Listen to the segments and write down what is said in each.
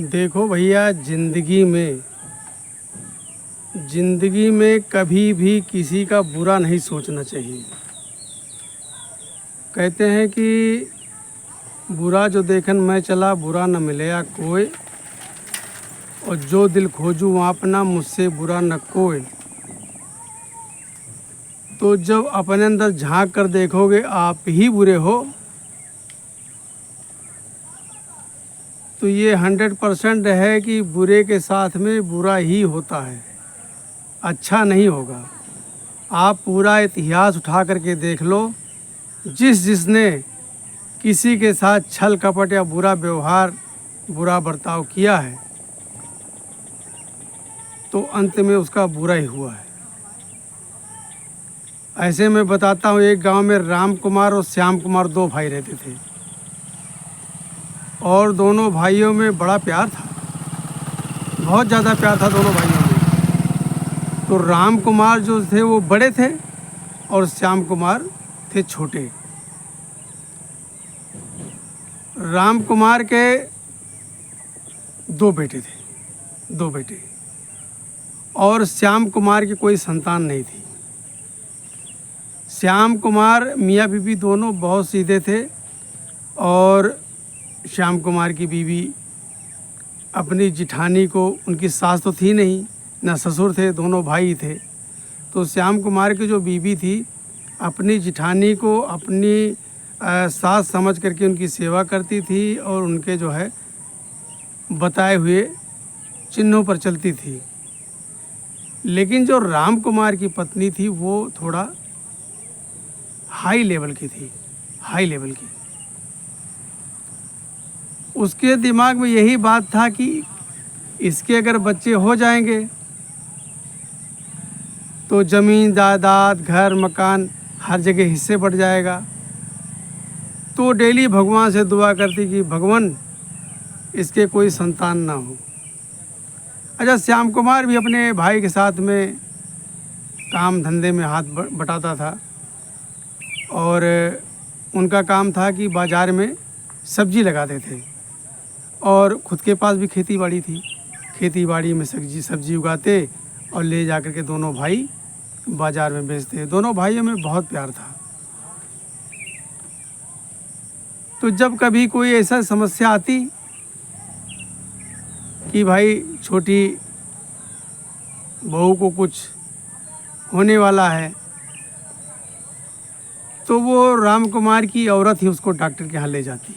देखो भैया, ज़िंदगी में कभी भी किसी का बुरा नहीं सोचना चाहिए। कहते हैं कि बुरा जो देखन मैं चला, बुरा न मिलया कोई, और जो दिल खोजूं वहाँ अपना, मुझसे बुरा न कोई। तो जब अपने अंदर झांक कर देखोगे आप ही बुरे हो, तो ये 100% है कि बुरे के साथ में बुरा ही होता है, अच्छा नहीं होगा। आप पूरा इतिहास उठा करके देख लो, जिसने किसी के साथ छल कपट या बुरा व्यवहार, बुरा बर्ताव किया है, तो अंत में उसका बुरा ही हुआ है। ऐसे मैं बताता हूँ, एक गांव में राम कुमार और श्याम कुमार 2 भाई रहते थे, और दोनों भाइयों में बड़ा प्यार था, बहुत ज़्यादा प्यार था दोनों भाइयों में। तो राम कुमार जो थे वो बड़े थे और श्याम कुमार थे छोटे। राम कुमार के 2 बेटे थे, 2 बेटे, और श्याम कुमार की कोई संतान नहीं थी। श्याम कुमार मियाँ बीवी दोनों बहुत सीधे थे, और श्याम कुमार की बीवी अपनी जिठानी को, उनकी सास तो थी नहीं, ना ससुर थे, दोनों भाई थे। तो श्याम कुमार की जो बीवी थी, अपनी जिठानी को अपनी सास समझ करके उनकी सेवा करती थी, और उनके जो है बताए हुए चिन्हों पर चलती थी। लेकिन जो राम कुमार की पत्नी थी वो थोड़ा हाई लेवल की थी, हाई लेवल की। उसके दिमाग में यही बात था कि इसके अगर बच्चे हो जाएंगे तो ज़मीन जायदाद, घर मकान, हर जगह हिस्से बढ़ जाएगा। तो डेली भगवान से दुआ करती कि भगवान इसके कोई संतान ना हो। अच्छा, श्याम कुमार भी अपने भाई के साथ में काम धंधे में हाथ बटाता था, और उनका काम था कि बाज़ार में सब्ज़ी लगाते थे, और ख़ुद के पास भी खेती बाड़ी थी। खेती बाड़ी में सब्ज़ी उगाते और ले जा कर के दोनों भाई बाज़ार में बेचते। दोनों भाइयों में बहुत प्यार था। तो जब कभी कोई ऐसा समस्या आती कि भाई छोटी बहू को कुछ होने वाला है, तो वो राम कुमार की औरत ही उसको डॉक्टर के यहाँ ले जाती,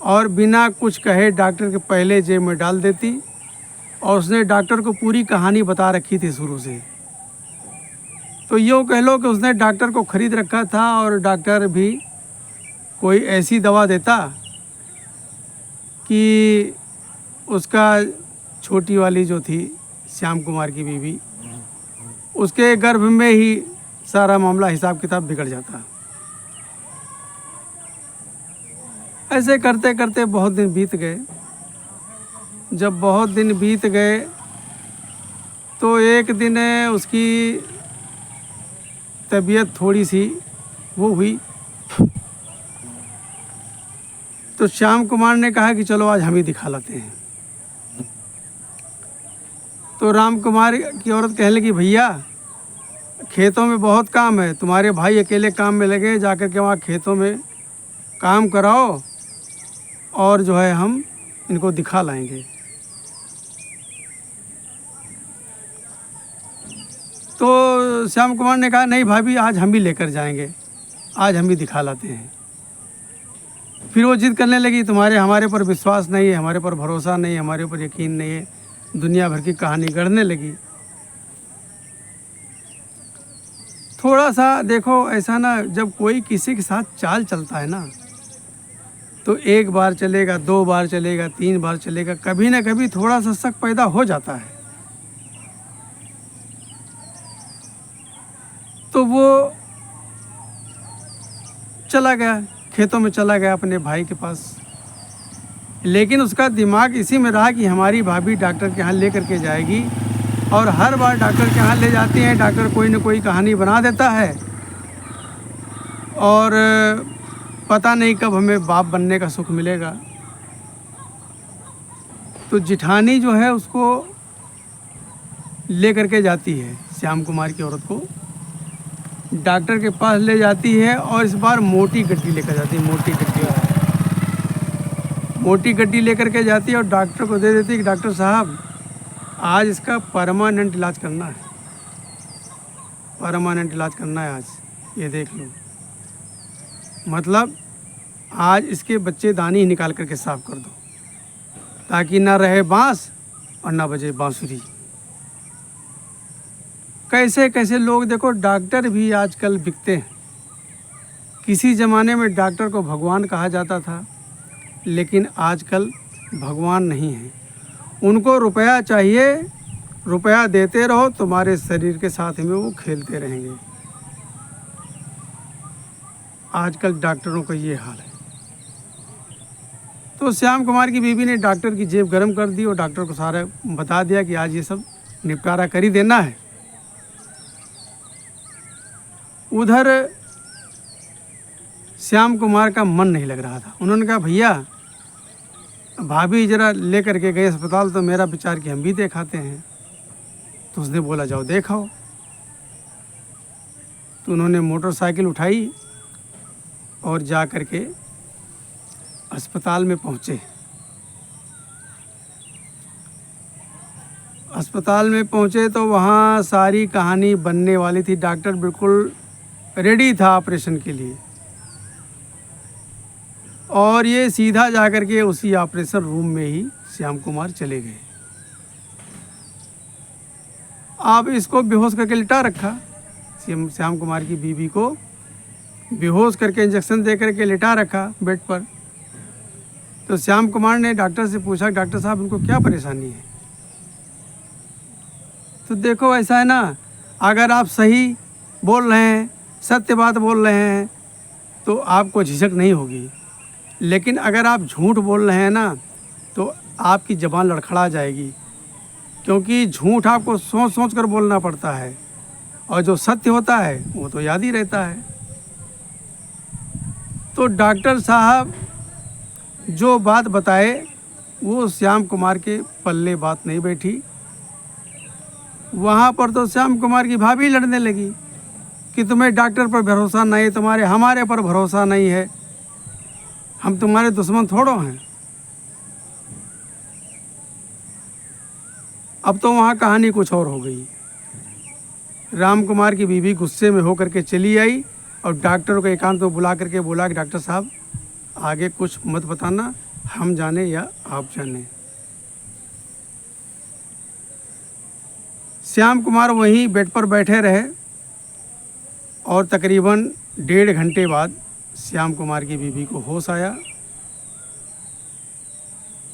और बिना कुछ कहे डॉक्टर के पहले जेब में डाल देती, और उसने डॉक्टर को पूरी कहानी बता रखी थी शुरू से। तो यूँ कह लो कि उसने डॉक्टर को ख़रीद रखा था, और डॉक्टर भी कोई ऐसी दवा देता कि उसका छोटी वाली जो थी श्याम कुमार की बीवी, उसके गर्भ में ही सारा मामला हिसाब किताब बिगड़ जाता। ऐसे करते करते बहुत दिन बीत गए। जब बहुत दिन बीत गए तो एक दिन उसकी तबीयत थोड़ी सी वो हुई। तो श्याम कुमार ने कहा कि चलो आज हम ही दिखा लाते हैं। तो राम कुमार की औरत कहने लगी, भैया खेतों में बहुत काम है, तुम्हारे भाई अकेले काम में लगे, जाकर के वहाँ खेतों में काम कराओ, और जो है हम इनको दिखा लाएंगे। तो श्याम कुमार ने कहा, नहीं भाभी, आज हम ही लेकर जाएंगे, आज हम ही दिखा लाते हैं। फिर वो जिद करने लगी, तुम्हारे हमारे पर विश्वास नहीं है, हमारे पर भरोसा नहीं है, हमारे ऊपर यकीन नहीं है, दुनिया भर की कहानी गढ़ने लगी। थोड़ा सा देखो, ऐसा ना, जब कोई किसी के साथ चाल चलता है ना, तो 1 बार चलेगा, 2 बार चलेगा, 3 बार चलेगा, कभी ना कभी थोड़ा सा शक पैदा हो जाता है। तो वो चला गया, खेतों में चला गया अपने भाई के पास। लेकिन उसका दिमाग इसी में रहा कि हमारी भाभी डॉक्टर के यहाँ ले करके जाएगी, और हर बार डॉक्टर के यहाँ ले जाती हैं, डॉक्टर कोई न कोई कहानी बना देता है, और पता नहीं कब हमें बाप बनने का सुख मिलेगा। तो जिठानी जो है उसको ले करके जाती है, श्याम कुमार की औरत को डॉक्टर के पास ले जाती है, और इस बार मोटी गड्डी लेकर जाती है। मोटी गड्डी लेकर के जाती है और डॉक्टर को दे देती है कि डॉक्टर साहब आज इसका परमानेंट इलाज करना है, परमानेंट इलाज करना है आज, ये देख लो। मतलब आज इसके बच्चेदानी ही निकाल करके साफ कर दो, ताकि ना रहे बांस और ना बजे बांसुरी। कैसे कैसे लोग देखो, डॉक्टर भी आजकल बिकते हैं। किसी ज़माने में डॉक्टर को भगवान कहा जाता था, लेकिन आजकल भगवान नहीं है। उनको रुपया चाहिए, रुपया देते रहो, तुम्हारे शरीर के साथ में वो खेलते रहेंगे। आजकल डॉक्टरों का ये हाल है। तो श्याम कुमार की बीवी ने डॉक्टर की जेब गर्म कर दी और डॉक्टर को सारा बता दिया कि आज ये सब निपटारा कर ही देना है। उधर श्याम कुमार का मन नहीं लग रहा था। उन्होंने कहा भैया भाभी ज़रा ले करके गए अस्पताल, तो मेरा विचार कि हम भी देखाते हैं। तो उसने बोला जाओ देखाओ। तो उन्होंने मोटरसाइकिल उठाई और जा करके अस्पताल में पहुँचे। अस्पताल में पहुँचे तो वहाँ सारी कहानी बनने वाली थी। डॉक्टर बिल्कुल रेडी था ऑपरेशन के लिए, और ये सीधा जा कर के उसी ऑपरेशन रूम में ही श्याम कुमार चले गए। अब इसको बेहोश करके लिटा रखा, श्याम कुमार की बीवी को बेहोश करके इंजेक्शन दे करके लिटा रखा बेड पर। तो श्याम कुमार ने डॉक्टर से पूछा डॉक्टर साहब इनको क्या परेशानी है। तो देखो ऐसा है ना, अगर आप सही बोल रहे हैं, सत्य बात बोल रहे हैं, तो आपको झिझक नहीं होगी। लेकिन अगर आप झूठ बोल रहे हैं ना, तो आपकी ज़बान लड़खड़ा जाएगी, क्योंकि झूठ आपको सोच सोच कर बोलना पड़ता है, और जो सत्य होता है वो तो याद ही रहता है। तो डॉक्टर साहब जो बात बताए वो श्याम कुमार के पल्ले बात नहीं बैठी। वहाँ पर तो श्याम कुमार की भाभी लड़ने लगी कि तुम्हें डॉक्टर पर भरोसा नहीं, हमारे पर भरोसा नहीं है, हम तुम्हारे दुश्मन थोड़ो हैं। अब तो वहाँ कहानी कुछ और हो गई। राम कुमार की बीवी गुस्से में होकर के चली आई और डॉक्टर को एकांत में बुला करके बोला कि डॉक्टर साहब आगे कुछ मत बताना, हम जाने या आप जाने। श्याम कुमार वहीं बेड पर बैठे रहे, और तकरीबन 1.5 घंटे बाद श्याम कुमार की बीवी को होश आया।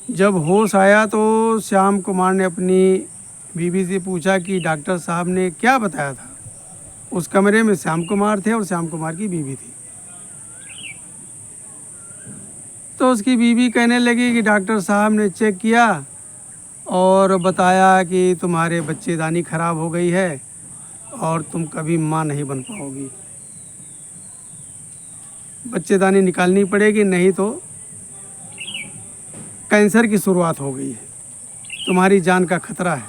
जब होश आया तो श्याम कुमार ने अपनी बीवी से पूछा कि डॉक्टर साहब ने क्या बताया था। उस कमरे में श्याम कुमार थे और श्याम कुमार की बीवी थी। तो उसकी बीवी कहने लगी कि डॉक्टर साहब ने चेक किया और बताया कि तुम्हारे बच्चेदानी खराब हो गई है और तुम कभी माँ नहीं बन पाओगी। बच्चेदानी निकालनी पड़ेगी, नहीं तो कैंसर की शुरुआत हो गई है, तुम्हारी जान का खतरा है।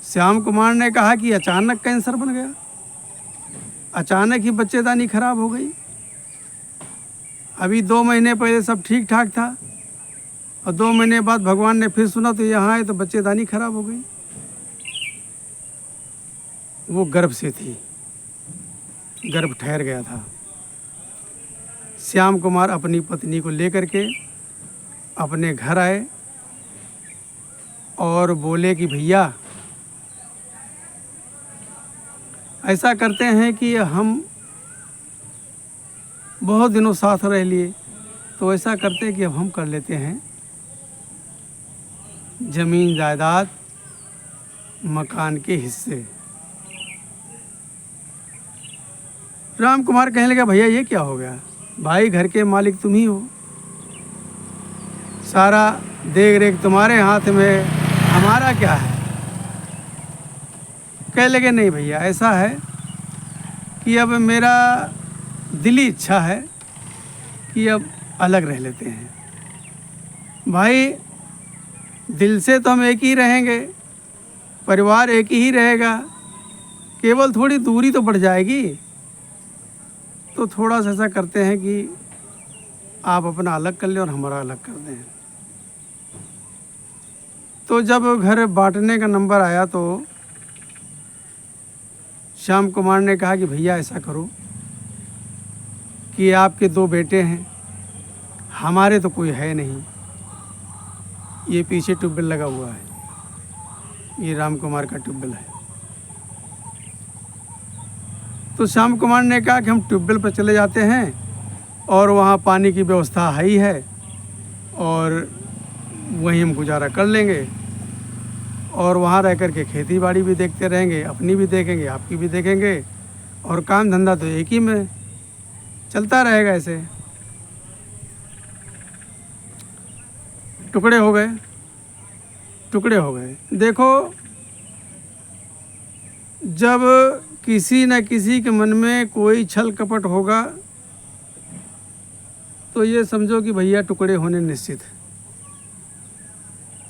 श्याम कुमार ने कहा कि अचानक कैंसर बन गया, अचानक ही बच्चेदानी खराब हो गई। अभी 2 महीने पहले सब ठीक ठाक था, और 2 महीने बाद भगवान ने फिर सुना तो यहाँ आए तो बच्चेदानी खराब हो गई। वो गर्भ से थी, गर्भ ठहर गया था। श्याम कुमार अपनी पत्नी को लेकर के अपने घर आए और बोले कि भैया ऐसा करते हैं कि हम बहुत दिनों साथ रह लिए, तो ऐसा करते हैं कि अब हम कर लेते हैं ज़मीन जायदाद मकान के हिस्से। राम कुमार कहने लगा भैया ये क्या हो गया, भाई घर के मालिक तुम ही हो, सारा देख रेख तुम्हारे हाथ में, हमारा क्या है। कह लगे नहीं भैया ऐसा है कि अब मेरा दिली इच्छा है कि अब अलग रह लेते हैं। भाई दिल से तो हम एक ही रहेंगे, परिवार एक ही रहेगा, केवल थोड़ी दूरी तो बढ़ जाएगी। तो थोड़ा सा ऐसा करते हैं कि आप अपना अलग कर लें और हमारा अलग कर दें। तो जब घर बांटने का नंबर आया तो श्याम कुमार ने कहा कि भैया ऐसा करो कि आपके 2 बेटे हैं, हमारे तो कोई है नहीं। ये पीछे ट्यूबवेल लगा हुआ है, ये राम कुमार का ट्यूबवेल है। तो श्याम कुमार ने कहा कि हम ट्यूबवेल पर चले जाते हैं और वहाँ पानी की व्यवस्था है ही है और वहीं हम गुजारा कर लेंगे और वहाँ रह कर के खेती बाड़ी भी देखते रहेंगे, अपनी भी देखेंगे, आपकी भी देखेंगे और काम धंधा तो एक ही में चलता रहेगा। ऐसे टुकड़े हो गए, टुकड़े हो गए। देखो, जब किसी न किसी के मन में कोई छल कपट होगा तो ये समझो कि भैया टुकड़े होने निश्चित है।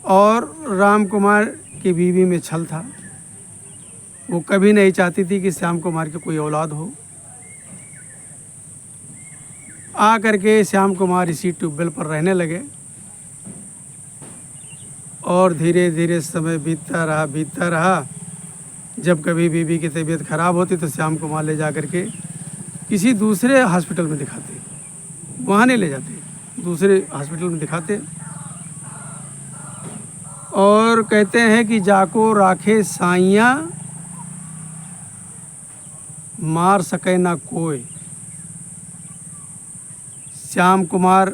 और राम कुमार की बीवी में छल था, वो कभी नहीं चाहती थी कि श्याम कुमार की कोई औलाद हो। आ करके श्याम कुमार इसी ट्यूबवेल पर रहने लगे और धीरे धीरे समय बीतता रहा। जब कभी बीवी की तबीयत ख़राब होती तो श्याम कुमार ले जा करके किसी दूसरे हॉस्पिटल में दिखाते, वहाँ नहीं ले जाते, दूसरे हॉस्पिटल में दिखाते और कहते हैं कि जाको राखे साइयाँ मार सके ना कोई। श्याम कुमार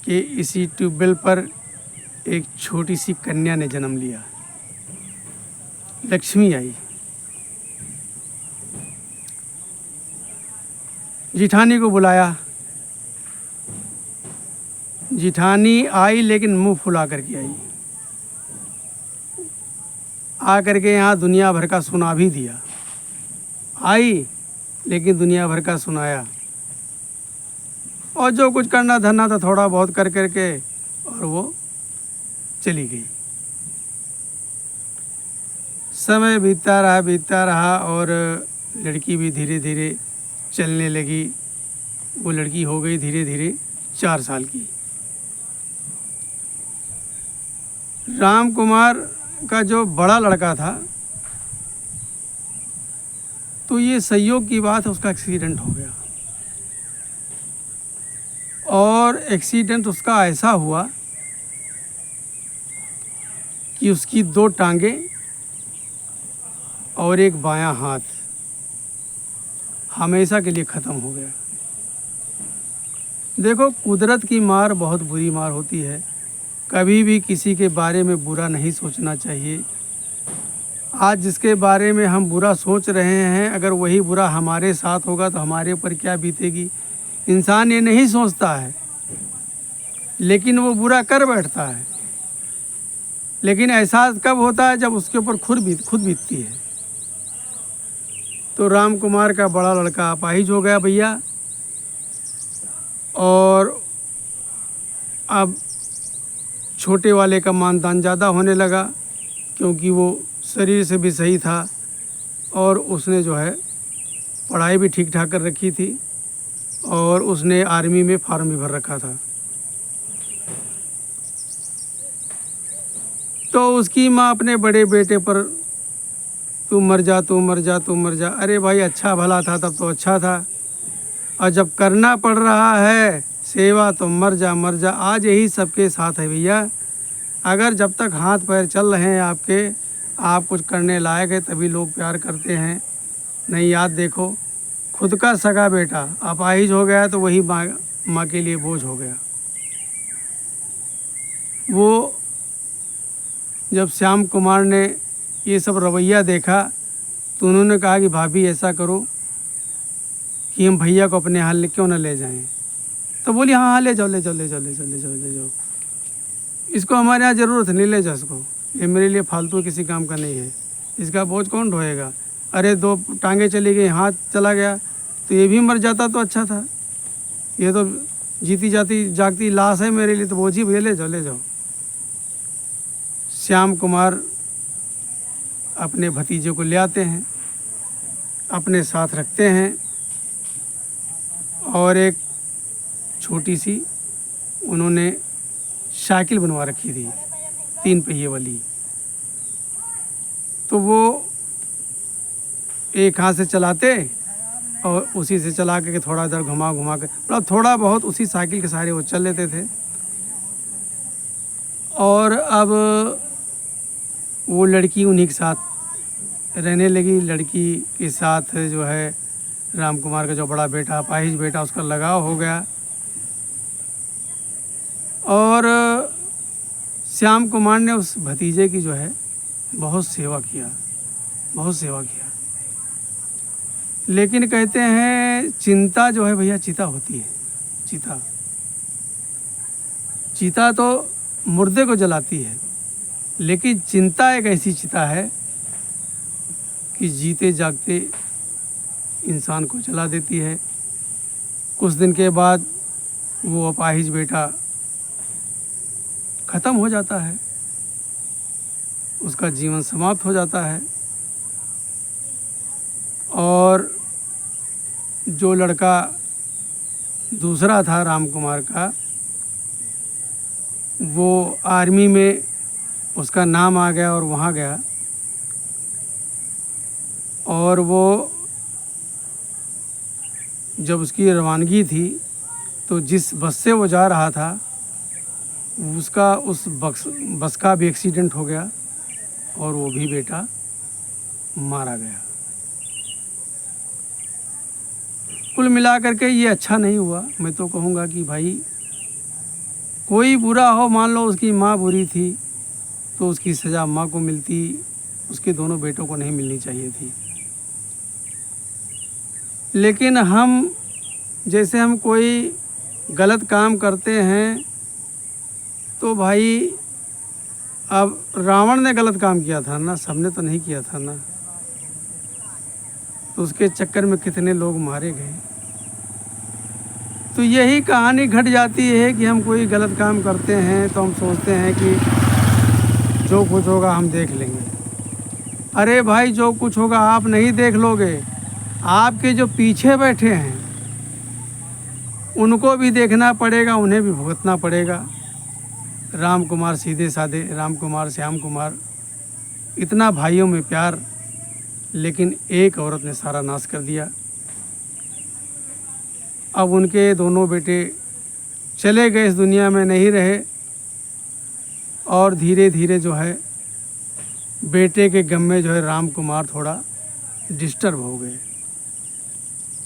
के इसी ट्यूबवेल पर एक छोटी सी कन्या ने जन्म लिया, लक्ष्मी आई। जिठानी को बुलाया, जिठानी आई लेकिन मुंह फुला करके आई। आ करके यहाँ दुनिया भर का सुना भी दिया, आई लेकिन दुनिया भर का सुनाया और जो कुछ करना धरना था थोड़ा बहुत कर करके और वो चली गई। समय बीतता रहा और लड़की भी धीरे धीरे चलने लगी। वो लड़की हो गई धीरे धीरे 4 साल की। राम कुमार का जो बड़ा लड़का था तो ये संयोग की बात है, उसका एक्सीडेंट हो गया और एक्सीडेंट उसका ऐसा हुआ कि उसकी 2 टांगें और एक बायां हाथ हमेशा के लिए ख़त्म हो गया। देखो, कुदरत की मार बहुत बुरी मार होती है। कभी भी किसी के बारे में बुरा नहीं सोचना चाहिए। आज जिसके बारे में हम बुरा सोच रहे हैं, अगर वही बुरा हमारे साथ होगा तो हमारे ऊपर क्या बीतेगी। इंसान ये नहीं सोचता है लेकिन वो बुरा कर बैठता है। लेकिन एहसास कब होता है? जब उसके ऊपर खुद बीतती है। तो राम कुमार का बड़ा लड़का अपाहिज हो गया भैया, और अब छोटे वाले का मानदान ज़्यादा होने लगा क्योंकि वो शरीर से भी सही था और उसने जो है पढ़ाई भी ठीक ठाक कर रखी थी और उसने आर्मी में फार्म भी भर रखा था। तो उसकी माँ अपने बड़े बेटे पर तू मर जा, तू मर जा, तू मर जा। अरे भाई, अच्छा भला था तब तो अच्छा था, और जब करना पड़ रहा है सेवा तो मर जा मर जा। आज यही सबके साथ है भैया। अगर जब तक हाथ पैर चल रहे हैं आपके, आप कुछ करने लायक है तभी लोग प्यार करते हैं। नहीं, याद देखो, खुद का सगा बेटा अपाहिज हो गया तो वही माँ के लिए बोझ हो गया। वो जब श्याम कुमार ने ये सब रवैया देखा तो उन्होंने कहा कि भाभी ऐसा करो कि हम भैया को अपने हाल क्यों न ले जाएं। तो बोली हाँ हाँ ले जाओ ले जाओ ले जाओ ले जाओ ले जाओ ले जाओ, इसको हमारे यहाँ ज़रूरत नहीं, ले जाओ इसको, ये मेरे लिए फालतू किसी काम का नहीं है, इसका बोझ कौन ढोएगा। अरे 2 टांगे चली गई, हाथ चला गया, तो ये भी मर जाता तो अच्छा था। ये तो जीती जाती जागती लाश है मेरे लिए, तो वो जी भैया ले जाओ ले जाओ। श्याम कुमार अपने भतीजे को ले आते हैं, अपने साथ रखते हैं और एक छोटी सी उन्होंने साइकिल बनवा रखी थी 3 पहिए वाली। तो वो एक हाथ से चलाते और उसी से चला के थोड़ा इधर घुमा घुमा के, मतलब थोड़ा बहुत उसी साइकिल के सहारे वो चल लेते थे। और अब वो लड़की उन्हीं के साथ रहने लगी। लड़की के साथ जो है राम कुमार का जो बड़ा बेटा अपाहिज बेटा, उसका लगाव हो गया। और श्याम कुमार ने उस भतीजे की जो है बहुत सेवा किया, बहुत सेवा किया। लेकिन कहते हैं चिंता जो है भैया चिता होती है। चिता चिता तो मुर्दे को जलाती है, लेकिन चिंता एक ऐसी चिता है कि जीते जागते इंसान को जला देती है। कुछ दिन के बाद वो अपाहिज बेटा ख़त्म हो जाता है, उसका जीवन समाप्त हो जाता है। और जो लड़का दूसरा था राम कुमार का, वो आर्मी में उसका नाम आ गया और वहाँ गया। और वो जब उसकी रवानगी थी तो जिस बस से वो जा रहा था उसका उस बस का भी एक्सीडेंट हो गया और वो भी बेटा मारा गया। कुल मिलाकर के ये अच्छा नहीं हुआ। मैं तो कहूँगा कि भाई कोई बुरा हो, मान लो उसकी माँ बुरी थी तो उसकी सज़ा माँ को मिलती, उसके दोनों बेटों को नहीं मिलनी चाहिए थी। लेकिन हम जैसे हम कोई गलत काम करते हैं तो भाई अब रावण ने गलत काम किया था ना, सबने तो नहीं किया था ना, तो उसके चक्कर में कितने लोग मारे गए। तो यही कहानी घट जाती है कि हम कोई गलत काम करते हैं तो हम सोचते हैं कि जो कुछ होगा हम देख लेंगे। अरे भाई जो कुछ होगा आप नहीं देख लोगे, आपके जो पीछे बैठे हैं उनको भी देखना पड़ेगा, उन्हें भी भुगतना पड़ेगा। राम कुमार सीधे साधे, राम कुमार श्याम कुमार, इतना भाइयों में प्यार, लेकिन एक औरत ने सारा नाश कर दिया। अब उनके दोनों बेटे चले गए, इस दुनिया में नहीं रहे। और धीरे धीरे जो है बेटे के गम में जो है राम कुमार थोड़ा डिस्टर्ब हो गए।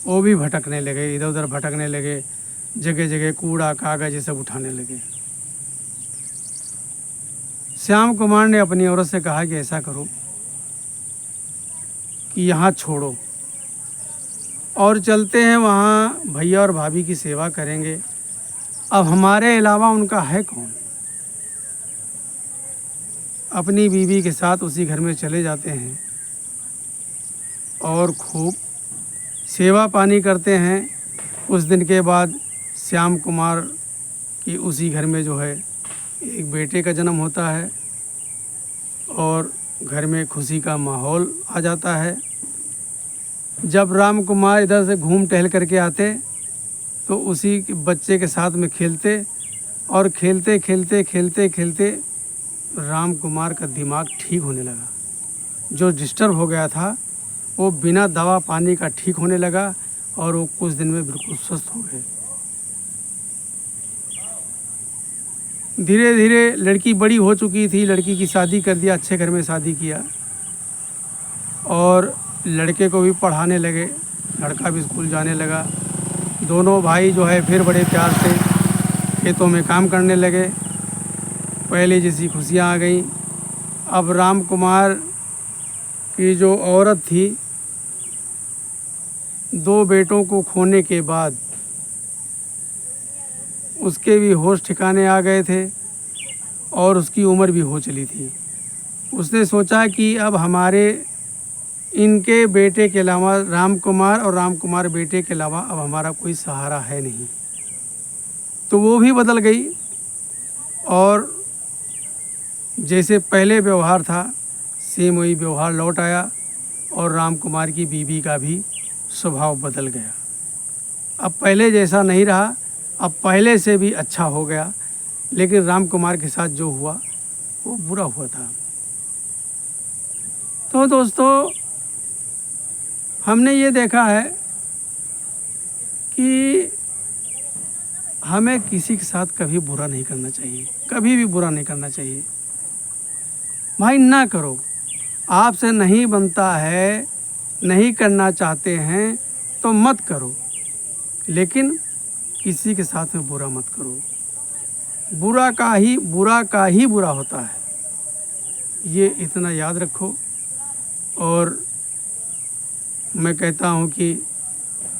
वो भी भटकने लगे, इधर उधर भटकने लगे, जगह जगह कूड़ा कागज ये सब उठाने लगे। श्याम कुमार ने अपनी औरत से कहा कि ऐसा करो कि यहाँ छोड़ो और चलते हैं वहाँ भैया और भाभी की सेवा करेंगे। अब हमारे अलावा उनका है कौन। अपनी बीवी के साथ उसी घर में चले जाते हैं और खूब सेवा पानी करते हैं। कुछ दिन के बाद श्याम कुमार की उसी घर में जो है एक बेटे का जन्म होता है और घर में खुशी का माहौल आ जाता है। जब राम कुमार इधर से घूम टहल करके आते तो उसी बच्चे के साथ में खेलते और खेलते खेलते खेलते खेलते राम कुमार का दिमाग ठीक होने लगा। जो डिस्टर्ब हो गया था वो बिना दवा पानी का ठीक होने लगा और वो कुछ दिन में बिल्कुल स्वस्थ हो गए। धीरे धीरे लड़की बड़ी हो चुकी थी, लड़की की शादी कर दिया, अच्छे घर में शादी किया और लड़के को भी पढ़ाने लगे, लड़का भी स्कूल जाने लगा। दोनों भाई जो है फिर बड़े प्यार से खेतों में काम करने लगे। पहले जैसी खुशियाँ आ गई। अब राम कुमार की जो औरत थी, 2 बेटों को खोने के बाद उसके भी होश ठिकाने आ गए थे और उसकी उम्र भी हो चली थी। उसने सोचा कि अब हमारे इनके बेटे के अलावा राम कुमार और राम कुमार बेटे के अलावा अब हमारा कोई सहारा है नहीं। तो वो भी बदल गई और जैसे पहले व्यवहार था सेम वही व्यवहार लौट आया और राम कुमार की बीवी का भी स्वभाव बदल गया। अब पहले जैसा नहीं रहा, अब पहले से भी अच्छा हो गया, लेकिन राम कुमार के साथ जो हुआ वो बुरा हुआ था। तो दोस्तों, हमने ये देखा है कि हमें किसी के साथ कभी बुरा नहीं करना चाहिए, कभी भी बुरा नहीं करना चाहिए। भाई ना करो, आपसे नहीं बनता है, नहीं करना चाहते हैं तो मत करो, लेकिन किसी के साथ में बुरा मत करो। बुरा का ही बुरा होता है, ये इतना याद रखो। और मैं कहता हूँ कि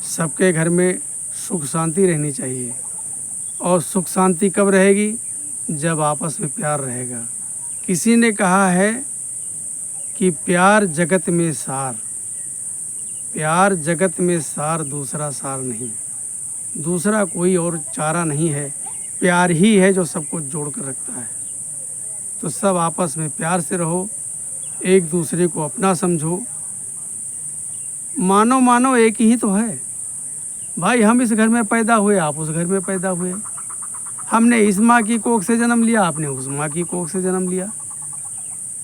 सबके घर में सुख शांति रहनी चाहिए, और सुख शांति कब रहेगी? जब आपस में प्यार रहेगा। किसी ने कहा है कि प्यार जगत में सार, प्यार जगत में सार, दूसरा सार नहीं, दूसरा कोई और चारा नहीं है, प्यार ही है जो सबको जोड़ कर रखता है। तो सब आपस में प्यार से रहो, एक दूसरे को अपना समझो। मानो एक ही तो है भाई। हम इस घर में पैदा हुए, आप उस घर में पैदा हुए। हमने इस माँ की कोख से जन्म लिया, आपने उस माँ की कोख से जन्म लिया।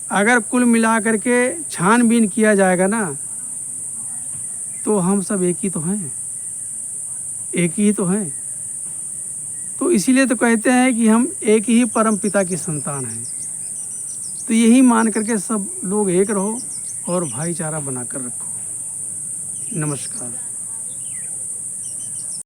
अगर कुल मिला करके छानबीन किया जाएगा ना, तो हम सब एक ही तो हैं, एक ही तो हैं। तो इसीलिए तो कहते हैं कि हम एक ही परम पिता की संतान हैं। तो यही मान करके सब लोग एक रहो और भाईचारा बनाकर रखो। नमस्कार।